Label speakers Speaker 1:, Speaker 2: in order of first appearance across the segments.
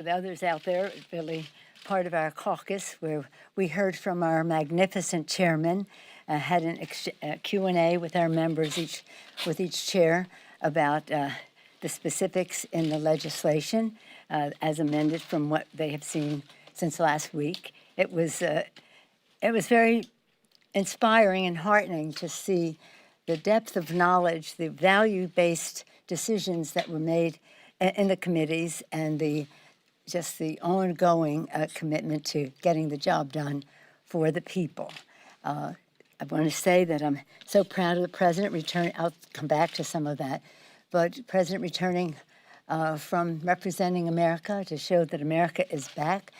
Speaker 1: With others out there, really part of our caucus, where we heard from our magnificent chairman, had a Q&A with our members, with each chair, about the specifics in the legislation as amended from what they have seen since last week. It was very inspiring and heartening to see the depth of knowledge, the value-based decisions that were made in the committees, and just the ongoing commitment to getting the job done for the people. I want to say that I'm so proud of the president returning. I'll come back to some of that, but president returning from representing America to show that America is back,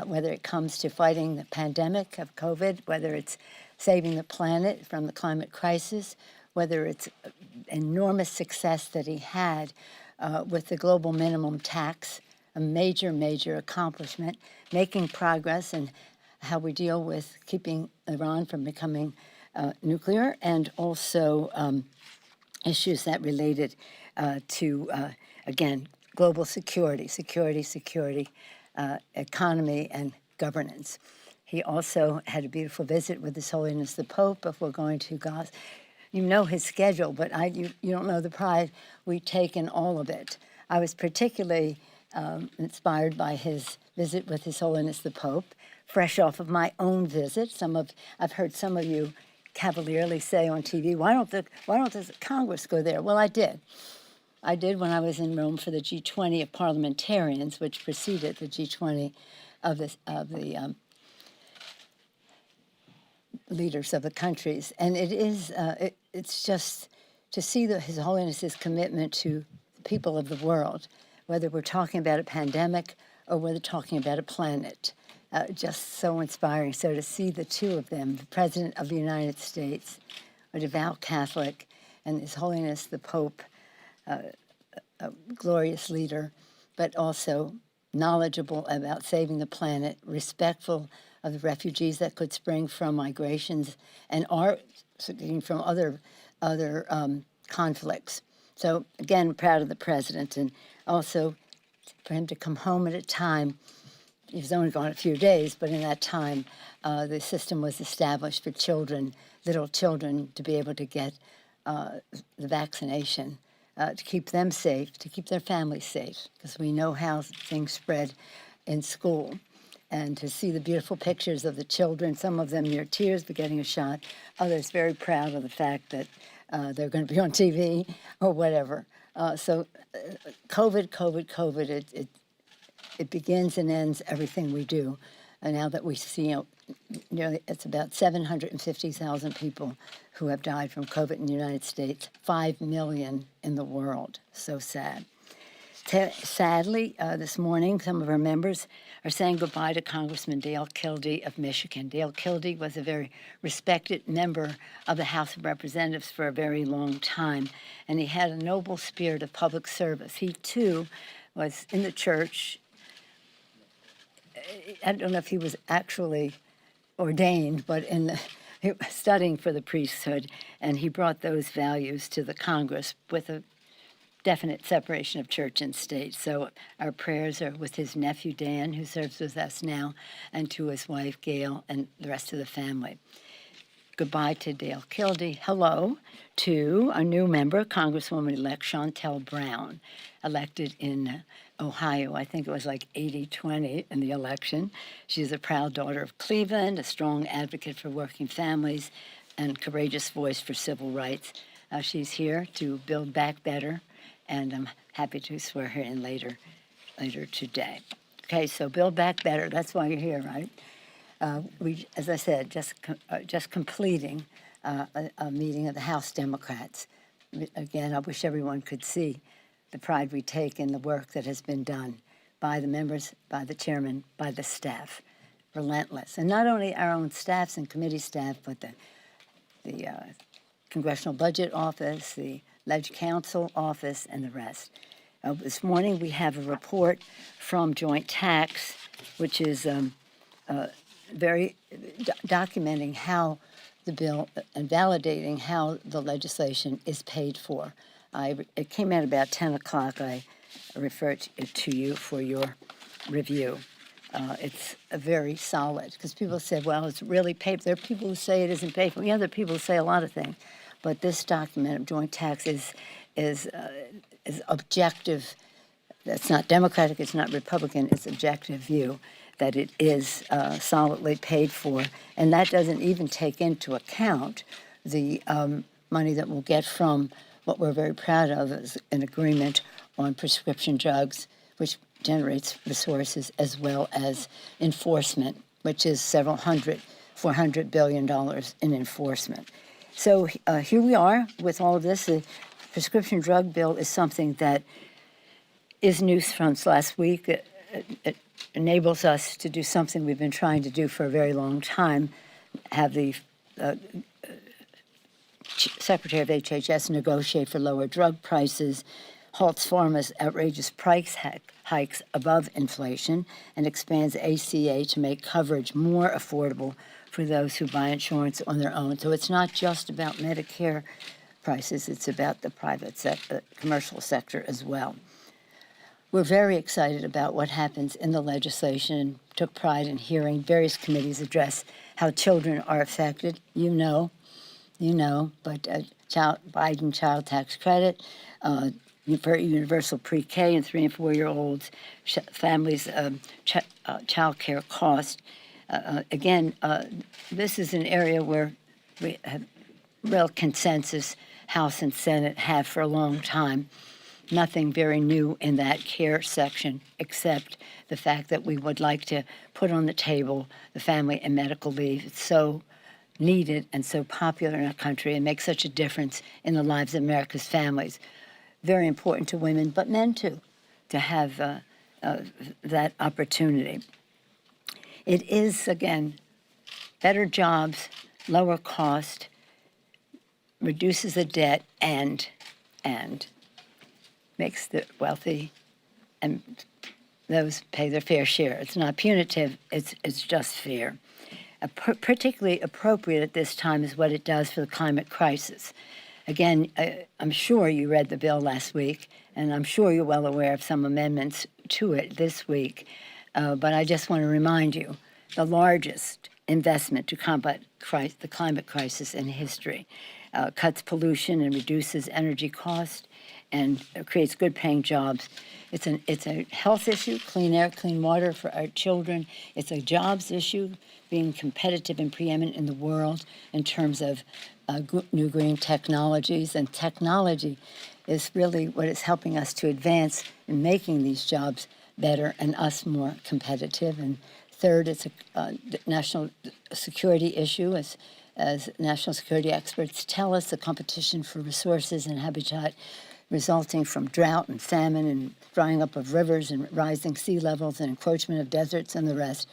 Speaker 1: whether it comes to fighting the pandemic of COVID, whether it's saving the planet from the climate crisis, whether it's enormous success that he had with the global minimum tax, a major, major accomplishment, making progress in how we deal with keeping Iran from becoming nuclear, and also issues that related to, again, global security, economy, and governance. He also had a beautiful visit with His Holiness the Pope before going to Gaza. You know his schedule, but you don't know the pride we take in all of it. I was particularly inspired by his visit with His Holiness the Pope, fresh off of my own visit. I've heard some of you cavalierly say on TV, why don't the Congress go there? Well, I did. I did when I was in Rome for the G20 of parliamentarians, which preceded the G20 of the leaders of the countries. And it's just to see His Holiness's commitment to the people of the world, whether we're talking about a pandemic or whether talking about a planet. Just so inspiring. So to see the two of them, the President of the United States, a devout Catholic, and His Holiness the Pope, a glorious leader, but also knowledgeable about saving the planet, respectful of the refugees that could spring from migrations and are springing from other conflicts. So again, proud of the president, and also for him to come home at a time. He was only gone a few days, but in that time, the system was established for children, little children, to be able to get the vaccination, to keep them safe, to keep their families safe, because we know how things spread in school. And to see the beautiful pictures of the children, some of them near tears but getting a shot, others very proud of the fact that they're going to be on TV or whatever. So COVID, it begins and ends everything we do. And now that we see, nearly, it's about 750,000 people who have died from COVID in the United States, 5 million in the world. So sad. Sadly, this morning, some of our members are saying goodbye to Congressman Dale Kildee of Michigan. Dale Kildee was a very respected member of the House of Representatives for a very long time, and he had a noble spirit of public service. He, too, was in the church. I don't know if he was actually ordained, but he was studying for the priesthood, and he brought those values to the Congress with a definite separation of church and state. So our prayers are with his nephew, Dan, who serves with us now, and to his wife, Gail, and the rest of the family. Goodbye to Dale Kildee. Hello to a new member, Congresswoman-elect Shontel Brown, elected in Ohio. I think it was like 80-20 in the election. She's a proud daughter of Cleveland, a strong advocate for working families, and courageous voice for civil rights. She's here to build back better, and I'm happy to swear her in later today. Okay, so build back better. That's why you're here, right? We, as I said, just completing a meeting of the House Democrats. Again, I wish everyone could see the pride we take in the work that has been done by the members, by the chairman, by the staff. Relentless. And not only our own staffs and committee staff, but the Congressional Budget Office, the Ledge Council Office, and the rest. This morning we have a report from Joint Tax, which is very documenting how the bill and validating how the legislation is paid for. It came out about 10 o'clock. I refer it to you for your review. It's a very solid, because people say, well, it's really paid. There are people who say it isn't paid for. Yeah, there are people who say a lot of things, but this document of joint tax is objective. That's not Democratic, it's not Republican, it's objective view that it is solidly paid for. And that doesn't even take into account the money that we'll get from what we're very proud of is an agreement on prescription drugs, which generates resources, as well as enforcement, which is $400 billion in enforcement. So here we are with all of this. The prescription drug bill is something that is news from last week. It enables us to do something we've been trying to do for a very long time, have the Secretary of HHS negotiate for lower drug prices, halts pharma's outrageous price hikes above inflation, and expands ACA to make coverage more affordable for those who buy insurance on their own. So it's not just about Medicare prices, it's about the private sector, commercial sector as well. We're very excited about what happens in the legislation. Took pride in hearing various committees address how children are affected. You know, but Biden child tax credit, for universal pre-K and 3 and 4 year olds, families' child care cost. Again, this is an area where we have real consensus. House and Senate have for a long time. Nothing very new in that care section, except the fact that we would like to put on the table the family and medical leave. It's so needed and so popular in our country and makes such a difference in the lives of America's families. Very important to women, but men too, to have that opportunity. It is, again, better jobs, lower cost, reduces the debt, and makes the wealthy and those pay their fair share. It's not punitive, it's just fair. Particularly appropriate at this time is what it does for the climate crisis. Again, I'm sure you read the bill last week, and I'm sure you're well aware of some amendments to it this week, but I just want to remind you, the largest investment to combat the climate crisis in history, cuts pollution and reduces energy cost, and creates good-paying jobs. It's a health issue, clean air, clean water for our children. It's a jobs issue, being competitive and preeminent in the world in terms of new green technologies. And technology is really what is helping us to advance in making these jobs better and us more competitive. And third, it's a national security issue. As national security experts tell us, the competition for resources and habitat resulting from drought and famine and drying up of rivers and rising sea levels and encroachment of deserts and the rest,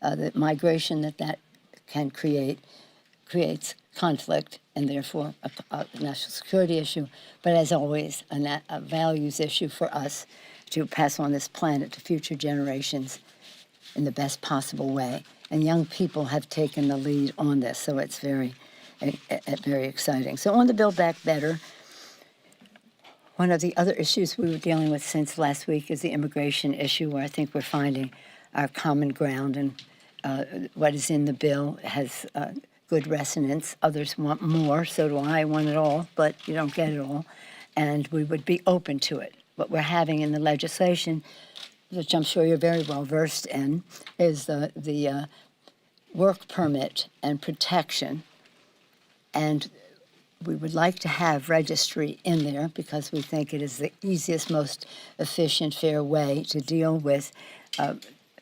Speaker 1: the migration that can creates conflict and therefore a national security issue, but as always, a values issue for us to pass on this planet to future generations in the best possible way. And young people have taken the lead on this, so it's very exciting. So on the Build Back Better, one of the other issues we were dealing with since last week is the immigration issue, where I think we're finding our common ground, and what is in the bill has good resonance. Others want more, so do I. Want it all, but you don't get it all, and we would be open to it. What we're having in the legislation, which I'm sure you're very well versed in, is the work permit and protection, and we would like to have registry in there because we think it is the easiest, most efficient, fair way to deal with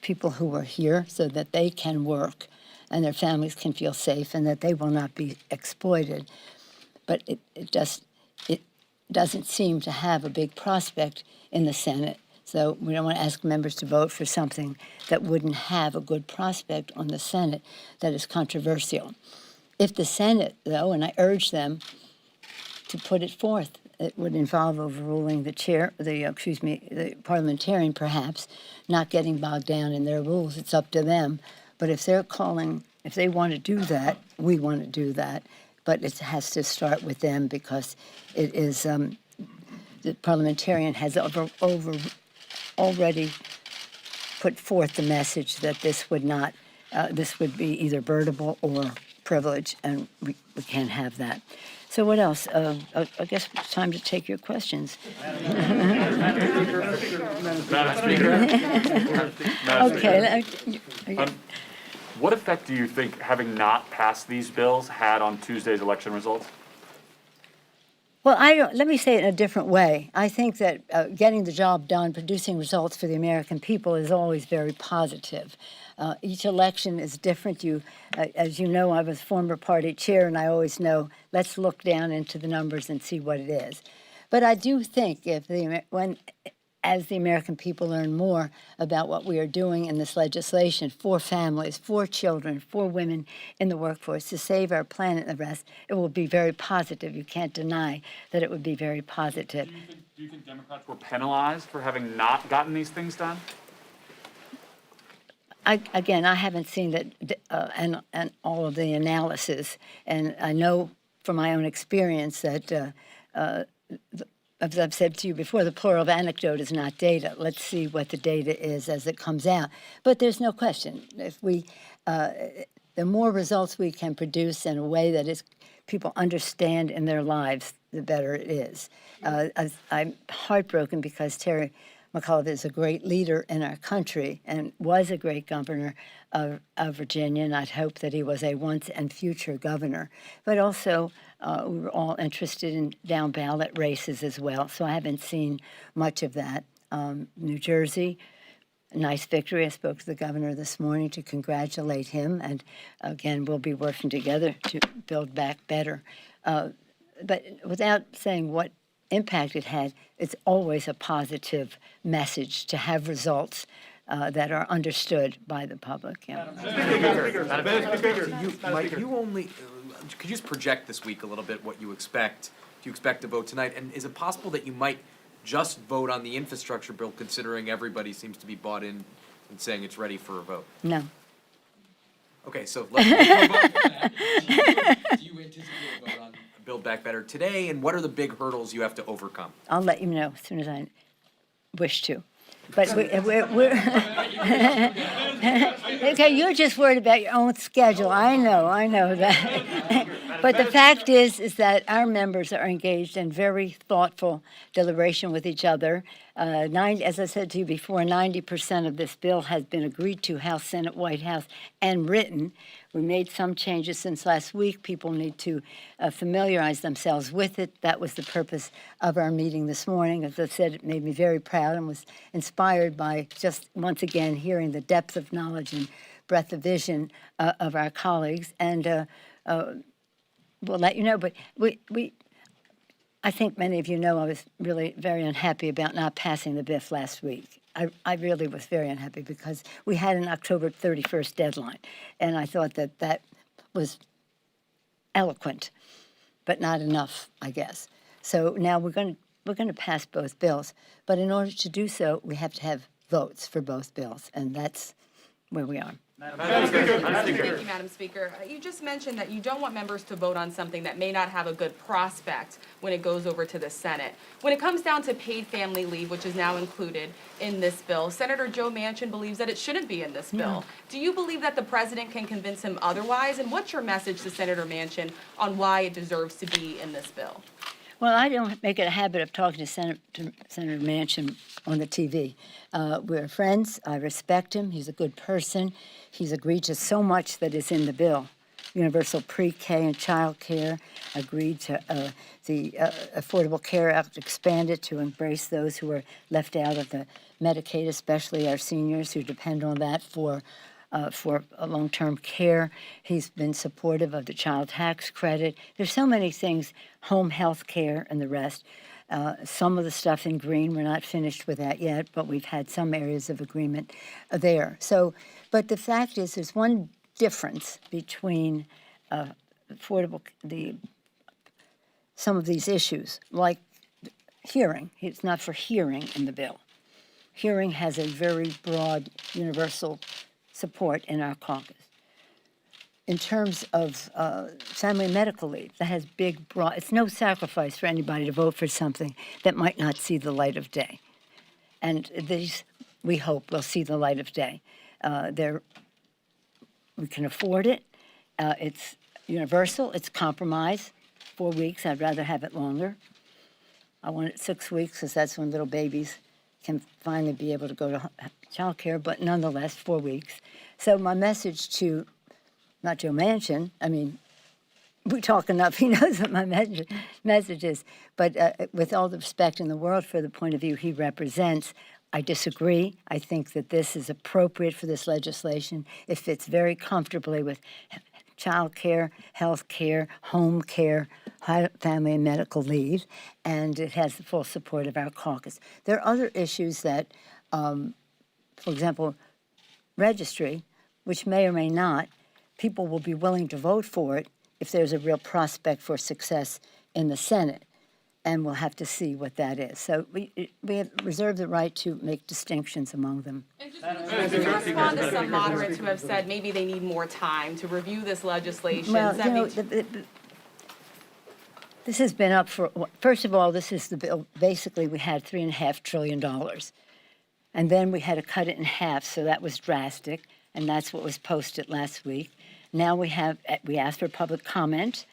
Speaker 1: people who are here so that they can work and their families can feel safe and that they will not be exploited. But it doesn't seem to have a big prospect in the Senate. So we don't want to ask members to vote for something that wouldn't have a good prospect on the Senate that is controversial. If the Senate, though, and I urge them to put it forth, it would involve overruling the parliamentarian perhaps, not getting bogged down in their rules. It's up to them. But if they want to do that, we want to do that. But it has to start with them because it is, the parliamentarian has already put forth the message that this would not, this would be either burnable or privilege, and we can't have that. So what else? I guess it's time to take your questions. Okay.
Speaker 2: What effect do you think having not passed these bills had on Tuesday's election results?
Speaker 1: Well, let me say it in a different way. I think that getting the job done, producing results for the American people is always very positive. Each election is different. As you know, I was former party chair, and I always know, let's look down into the numbers and see what it is. But I do think as the American people learn more about what we are doing in this legislation for families, for children, for women in the workforce, to save our planet and the rest, it will be very positive. You can't deny that it would be very positive.
Speaker 2: Do you think Democrats were penalized for having not gotten these things done?
Speaker 1: I haven't seen that and all of the analysis, and I know from my own experience that as I've said to you before, the plural of anecdote is not data. Let's see what the data is as it comes out. But there's no question. If the more results we can produce in a way that people understand in their lives, the better it is. I'm heartbroken because Terry McAuliffe is a great leader in our country and was a great governor of Virginia, and I'd hope that he was a once and future governor. But also, we were all interested in down ballot races as well, so I haven't seen much of that. New Jersey, a nice victory. I spoke to the governor this morning to congratulate him, and again, we'll be working together to build back better. But without saying what impact it had, it's always a positive message to have results that are understood by the public. Yeah.
Speaker 3: Could you just project this week a little bit what you expect? Do you expect to vote tonight? And is it possible that you might just vote on the infrastructure bill, considering everybody seems to be bought in and saying it's ready for a vote?
Speaker 1: No.
Speaker 3: Okay, so let's vote for that. Do you anticipate a vote on Build Back Better today, and what are the big hurdles you have to overcome?
Speaker 1: I'll let you know as soon as I wish to. But we're okay, you're just worried about your own schedule. I know that. But the fact is that our members are engaged in very thoughtful deliberation with each other. As I said to you before, 90% of this bill has been agreed to, House, Senate, White House, and written. We made some changes since last week. People need to familiarize themselves with it. That was the purpose of our meeting this morning. As I said, it made me very proud and was inspired by just once again hearing the depth of knowledge and breadth of vision of our colleagues. And we'll let you know. But I think many of you know I was really very unhappy about not passing the BIF last week. I really was very unhappy because we had an October 31st deadline, and I thought that was eloquent, but not enough, I guess. So now we're going to pass both bills, but in order to do so, we have to have votes for both bills, and that's where we are.
Speaker 4: Thank you, Madam Speaker. You just mentioned that you don't want members to vote on something that may not have a good prospect when it goes over to the Senate. When it comes down to paid family leave, which is now included in this bill, Senator Joe Manchin believes that it shouldn't be in this bill. Do you believe that the president can convince him otherwise? And what's your message to Senator Manchin on why it deserves to be in this bill?
Speaker 1: Well, I don't make it a habit of talking to Senator Manchin on the TV. We're friends. I respect him. He's a good person. He's agreed to so much that is in the bill. Universal pre-K and child care, agreed to the Affordable Care Act, expanded to embrace those who are left out of the Medicaid, especially our seniors who depend on that for long-term care. He's been supportive of the child tax credit. There's so many things, home health care and the rest. Some of the stuff in green, we're not finished with that yet, but we've had some areas of agreement there. So, but the fact is, there's one difference between some of these issues, like hearing. It's not for hearing in the bill. Hearing has a very broad, universal support in our caucus. In terms of family medical leave, that has big, broad, it's no sacrifice for anybody to vote for something that might not see the light of day. And these we hope, will see the light of day. We can afford it. It's universal. It's compromise. 4 weeks. I'd rather have it longer. I want it 6 weeks because that's when little babies can finally be able to go to childcare, but nonetheless, 4 weeks. So my message to, not Joe Manchin, I mean, we talk enough, he knows what my message is, but with all the respect in the world for the point of view he represents, I disagree. I think that this is appropriate for this legislation. It fits very comfortably with child care, health care, home care, family and medical leave, and it has the full support of our caucus. There are other issues that, for example, registry, which may or may not, people will be willing to vote for it if there's a real prospect for success in the Senate, and we'll have to see what that is. So we have reserved the right to make distinctions among them.
Speaker 4: And just to respond to some moderates who have said maybe they need more time to review this legislation.
Speaker 1: Well, you know, this has been up for, first of all, this is the bill, basically we had $3.5 trillion. And then we had to cut it in half, so that was drastic, and that's what was posted last week. Now we asked for public comment,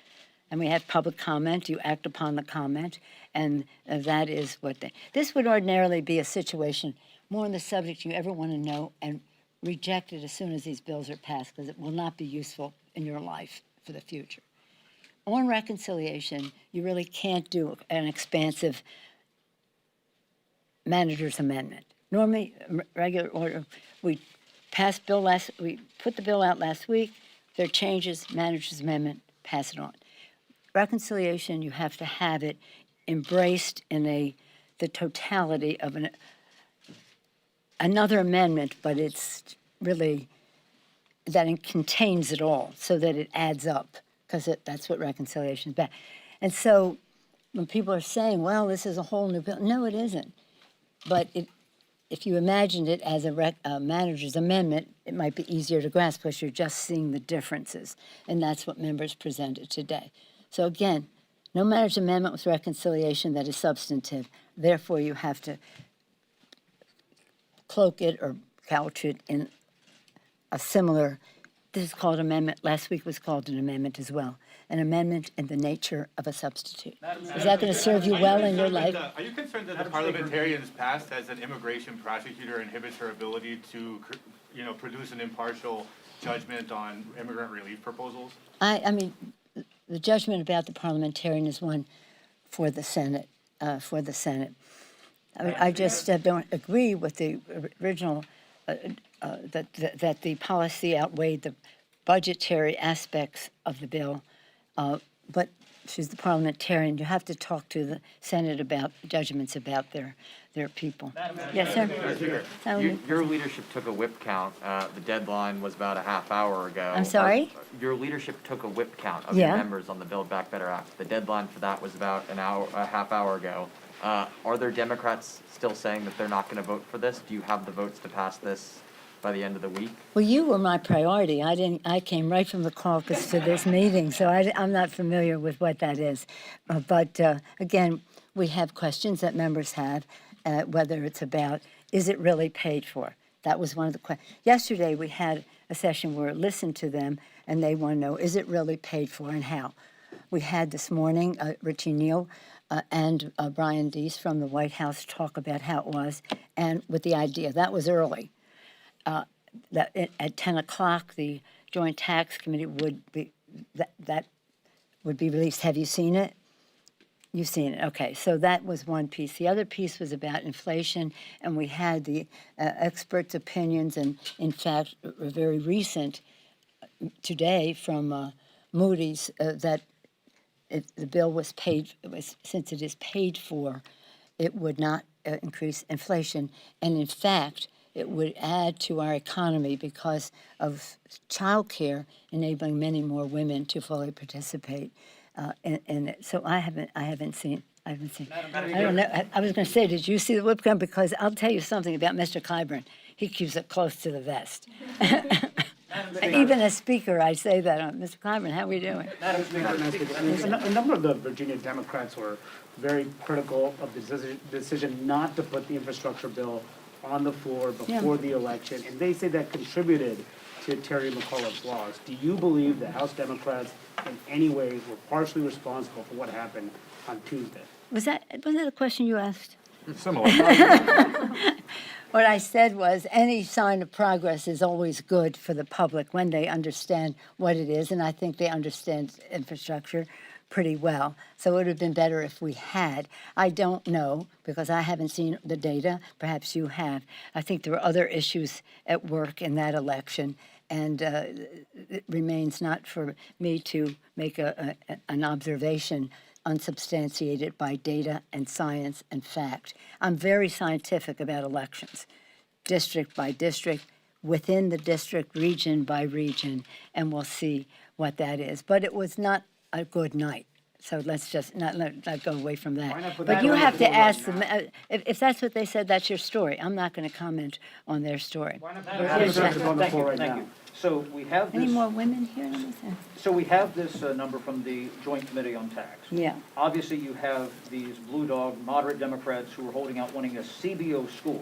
Speaker 1: and we have public comment. You act upon the comment, and that is what this would ordinarily be a situation more on the subject you ever want to know and reject it as soon as these bills are passed, because it will not be useful in your life for the future. On reconciliation, you really can't do an expansive manager's amendment. Normally, regular order, we put the bill out last week. There are changes, manager's amendment, pass it on. Reconciliation, you have to have it embraced in the totality of another amendment, but it's really that it contains it all, so that it adds up, because that's what reconciliation is about. And so when people are saying, well, this is a whole new bill, no, it isn't. But if you imagined it as a manager's amendment, it might be easier to grasp because you're just seeing the differences. And that's what members presented today. So again, no manager's amendment with reconciliation that is substantive. Therefore, you have to cloak it or couch it in a similar, this is called amendment, last week was called an amendment as well. An amendment in the nature of a substitute. Is that going to serve you well in your life?
Speaker 5: Are you concerned that the parliamentarians passed as an immigration prosecutor inhibits her ability to, produce an impartial judgment on immigrant relief proposals?
Speaker 1: I mean, the judgment about the parliamentarian is one for the Senate. I just don't agree with the original that the policy outweighed the budgetary aspects of the bill. But she's the parliamentarian. You have to talk to the Senate about judgments about their people. Yes, sir.
Speaker 6: Your leadership took a whip count. The deadline was about a half hour ago.
Speaker 1: I'm sorry?
Speaker 6: Your leadership took a whip count of
Speaker 1: Yeah.
Speaker 6: your members on the Build Back Better Act. The deadline for that was about a half hour ago. Are there Democrats still saying that they're not going to vote for this? Do you have the votes to pass this by the end of the week?
Speaker 1: Well, you were my priority. I came right from the caucus to this meeting, so I'm not familiar with what that is. But again, we have questions that members have, whether it's about, is it really paid for? That was one of the questions. Yesterday, we had a session where I listened to them, and they want to know, is it really paid for and how? We had this morning, Richie Neal and Brian Deese from the White House talk about how it was, and with the idea, that was early. That at 10 o'clock, the Joint Tax Committee would be, that would be released. Have you seen it? You've seen it. Okay, so that was one piece. The other piece was about inflation, and we had the experts' opinions, and in fact, a very recent today from Moody's that if the bill was paid, since it is paid for, it would not increase inflation, and in fact, it would add to our economy because of childcare, enabling many more women to fully participate in it. So I haven't seen. I don't know. I was going to say, did you see the whip count? Because I'll tell you something about Mr. Clyburn. He keeps it close to the vest. Even as Speaker, I say that. Mr. Clyburn, how are we doing?
Speaker 7: Madam Speaker, a number of the Virginia Democrats were very critical of the decision not to put the infrastructure bill on the floor before the election, and they say that contributed to Terry McAuliffe's loss. Do you believe the House Democrats in any way were partially responsible for what happened on Tuesday?
Speaker 1: Wasn't that a question you asked?
Speaker 2: Similar.
Speaker 1: What I said was any sign of progress is always good for the public when they understand what it is, and I think they understand infrastructure pretty well. So it would have been better if we had. I don't know because I haven't seen the data. Perhaps you have. I think there were other issues at work in that election, and it remains not for me to make an observation unsubstantiated by data and science and fact. I'm very scientific about elections, district by district, within the district, region by region, and we'll see what that is. But it was not a good night. So let's just not go away from
Speaker 7: Why
Speaker 1: that.
Speaker 7: not put
Speaker 1: But
Speaker 7: that
Speaker 1: you
Speaker 7: on the
Speaker 1: have to
Speaker 7: board right
Speaker 1: ask
Speaker 7: now?
Speaker 1: them, if that's what they said, that's your story. I'm not going to comment on their story.
Speaker 7: Put infrastructure on the
Speaker 8: Thank
Speaker 7: floor
Speaker 8: you,
Speaker 7: right
Speaker 8: thank
Speaker 7: now.
Speaker 8: you. So we have
Speaker 1: Any
Speaker 8: this,
Speaker 1: more women here? Let me see.
Speaker 8: so we have this number from the Joint Committee on Tax.
Speaker 1: Yeah.
Speaker 8: Obviously, you have these blue dog, moderate Democrats who are holding out wanting a CBO school.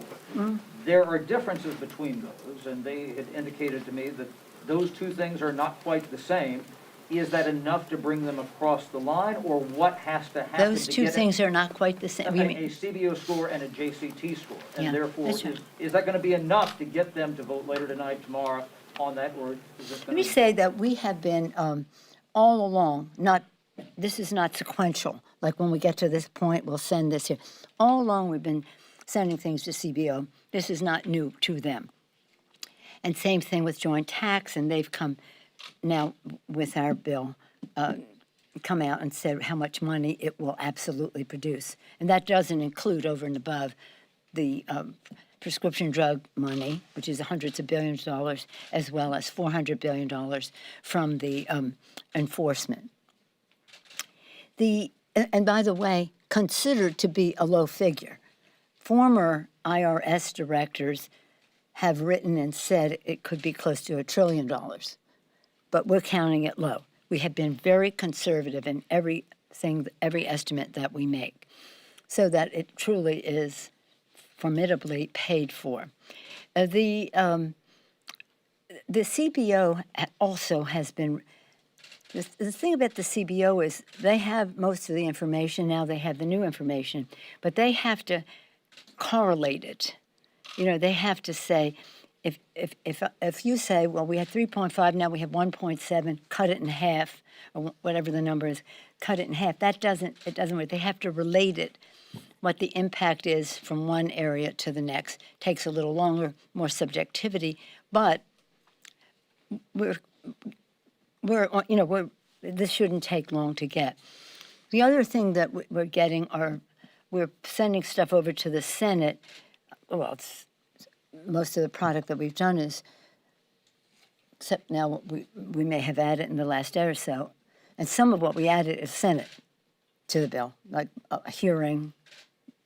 Speaker 8: There are differences between those, and they had indicated to me that those two things are not quite the same. Is that enough to bring them across the line, or what has to happen
Speaker 1: Those
Speaker 8: to
Speaker 1: two
Speaker 8: get it?
Speaker 1: things are not quite the same.
Speaker 8: A
Speaker 1: You mean-
Speaker 8: CBO score and a JCT score.
Speaker 1: Yeah,
Speaker 8: And therefore,
Speaker 1: that's right.
Speaker 8: is that gonna be enough to get them to vote later tonight, tomorrow on that, or is this
Speaker 1: Let
Speaker 8: gonna?
Speaker 1: me say that we have been all along, this is not sequential, like when we get to this point, we'll send this here. All along, we've been sending things to CBO. This is not new to them. And same thing with joint tax, and they've come now with our bill, come out and said how much money it will absolutely produce. And that doesn't include over and above the prescription drug money, which is hundreds of billions of dollars, as well as $400 billion from the enforcement. And by the way, considered to be a low figure. Former IRS directors have written and said it could be close to $1 trillion, but we're counting it low. We have been very conservative in everything, every estimate that we make, so that it truly is formidably paid for. The CBO also has been, the thing about the CBO is they have most of the information, now they have the new information, but they have to correlate it. You know, they have to say, if you say, well, we had 3.5, now we have 1.7, cut it in half, or whatever the number is, cut it in half, it doesn't work. They have to relate it, what the impact is from one area to the next. Takes a little longer, more subjectivity, but this shouldn't take long to get. The other thing that we're getting we're sending stuff over to the Senate. Well, most of the product that we've done is, except now we may have added in the last day or so, and some of what we added is Senate to the bill, like a hearing.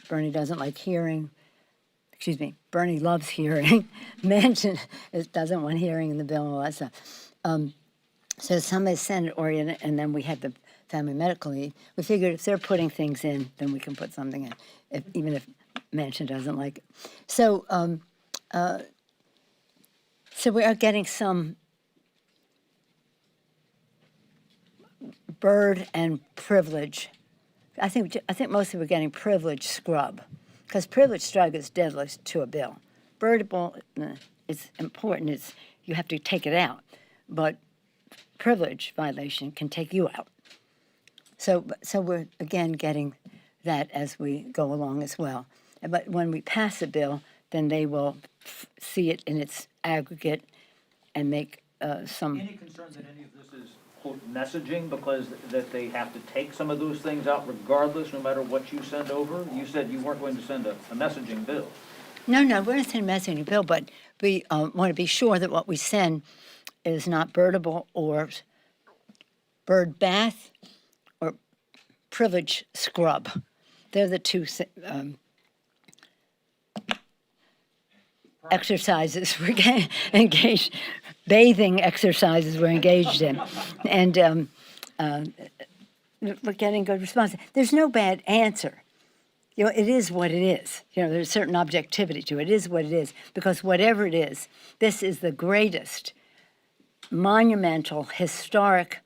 Speaker 1: Bernie doesn't like hearing. Excuse me, Bernie loves hearing. Manchin doesn't want hearing in the bill and all that stuff. So some is Senate-oriented, and then we had the family medical leave. We figured if they're putting things in, then we can put something in, even if Manchin doesn't like it. So, so we are getting some bird and privilege. I think mostly we're getting privilege scrub, because privilege scrub is deadly to a bill. Birdable, it's important. You have to take it out, but privilege violation can take you out. So we're again getting that as we go along as well. But when we pass a bill, then they will see it in its aggregate and make some.
Speaker 8: Any concern that any of this is, quote, messaging, because that they have to take some of those things out regardless, no matter what you send over? You said you weren't going to send a messaging bill.
Speaker 1: No, we're not sending a messaging bill, but we want to be sure that what we send is not birdable or bird bath or privilege scrub. They're the two exercises we're getting engaged, bathing exercises we're engaged in. And we're getting good response. There's no bad answer. you know, it is what it is. You know, there's a certain objectivity to it. It is what it is, because whatever it is, this is the greatest monumental, historic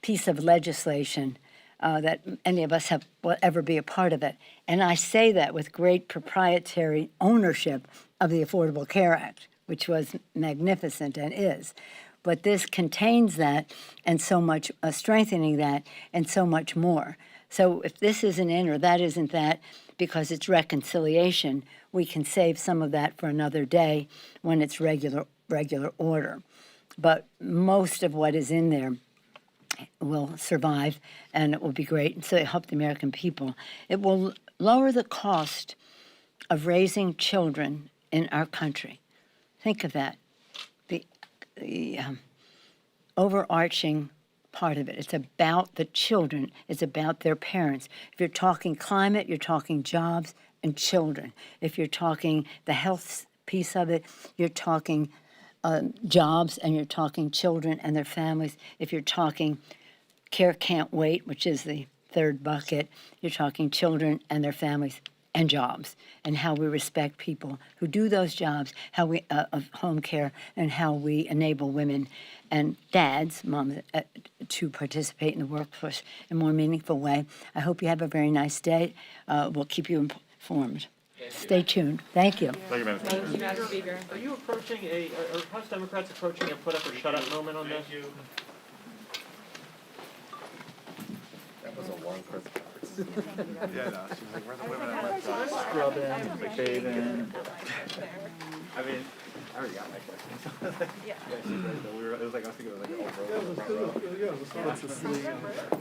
Speaker 1: piece of legislation that any of us will ever be a part of it. And I say that with great proprietary ownership of the Affordable Care Act, which was magnificent and is. But this contains that and so much, strengthening that and so much more. So if this isn't in or that isn't that, because it's reconciliation, we can save some of that for another day when it's regular order. But most of what is in there will survive, and it will be great, and so it help the American people. It will lower the cost of raising children in our country. Think of that. The overarching part of it. It's about the children. It's about their parents. If you're talking climate, you're talking jobs and children. If you're talking the health piece of it, you're talking jobs and you're talking children and their families. If you're talking care can't wait, which is the third bucket, you're talking children and their families and jobs, and how we respect people who do those jobs, how we of home care, and how we enable women and dads, moms, to participate in the workforce in a more meaningful way. I hope you have a very nice day. We'll keep you informed. Stay tuned. Thank you.
Speaker 2: Thank you, Madam Speaker.
Speaker 4: Thank you, Madam Speaker.
Speaker 9: Are you approaching are House Democrats approaching a put up or shut up moment on this?
Speaker 5: Yeah, no, she's like, where the women at?
Speaker 9: Scrubbing, bathing.
Speaker 5: I mean, I already got my question. Yeah, she's right, though. It was like, I was thinking it was like, oh, bro.